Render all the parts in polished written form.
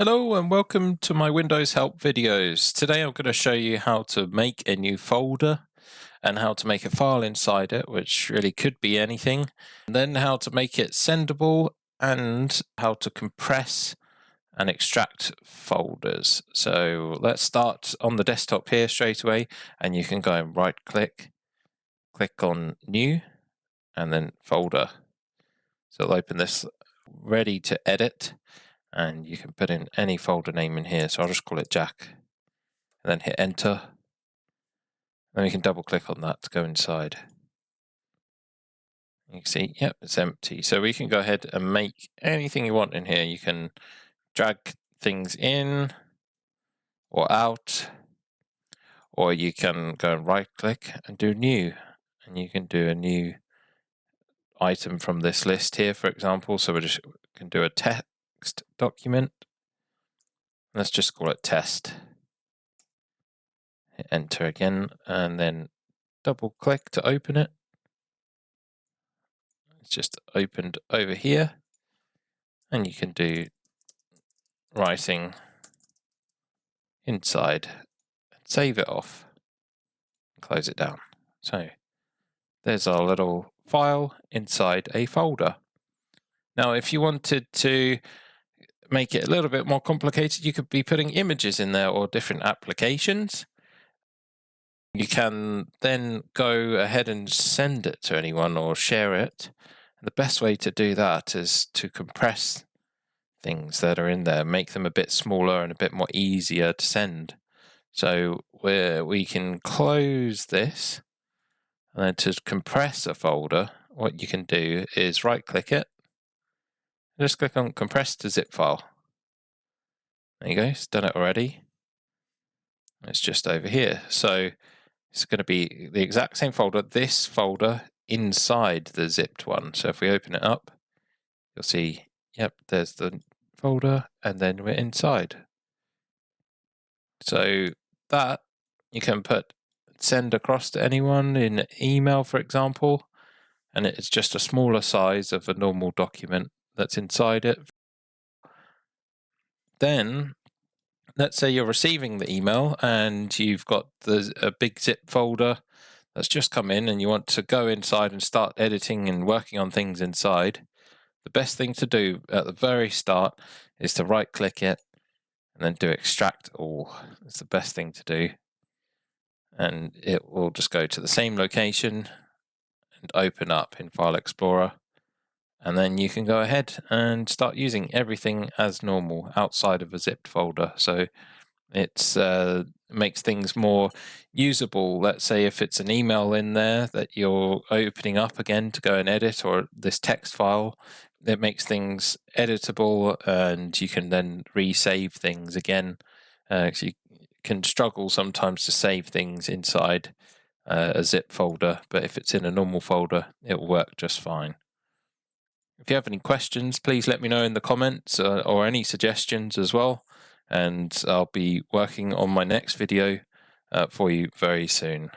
Hello and welcome to my Windows help videos. Today I'm going to show you how to make a new folder and how to make a file inside it, which really could be anything, and then how to make it sendable and how to compress and extract folders. So let's start on the desktop here straight away, and you can go and right click on new and then folder. So I'll open this ready to edit. And you can put in any folder name in here. So I'll just call it Jack and then hit enter. Then we can double click on that to go inside. You can see, yep, it's empty. So we can go ahead and make anything you want in here. You can drag things in or out, or you can go and right click and do new. And you can do a new item from this list here, for example. So we can do a text document. Let's just call it test. Hit enter again and then double click to open it. It's just opened over here, and you can do writing inside and save it off and close it down. So there's our little file inside a folder. Now if you wanted to make it a little bit more complicated, you could be putting images in there or different applications. You can then go ahead and send it to anyone or share it. The best way to do that is to compress things that are in there, make them a bit smaller and a bit more easier to send. So we can close this, and then to compress a folder, what you can do is right click it, just click on compress to zip file. There you go, it's done it already. It's just over here. So it's going to be the exact same folder, this folder inside the zipped one. So if we open it up, you'll see, yep, there's the folder, and then we're inside. So that you can send across to anyone in email, for example, and it's just a smaller size of a normal document that's inside it. Then let's say you're receiving the email and you've got a big zip folder that's just come in, and you want to go inside and start editing and working on things inside. The best thing to do at the very start is to right click it and then do extract all. It's the best thing to do. And it will just go to the same location and open up in File Explorer. And then you can go ahead and start using everything as normal outside of a zipped folder. So it makes things more usable. Let's say if it's an email in there that you're opening up again to go and edit, or this text file, it makes things editable, and you can then resave things again. So you can struggle sometimes to save things inside a zip folder, but if it's in a normal folder, it will work just fine. If you have any questions, please let me know in the comments, or any suggestions as well, and I'll be working on my next video for you very soon.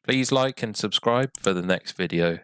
Please like and subscribe for the next video.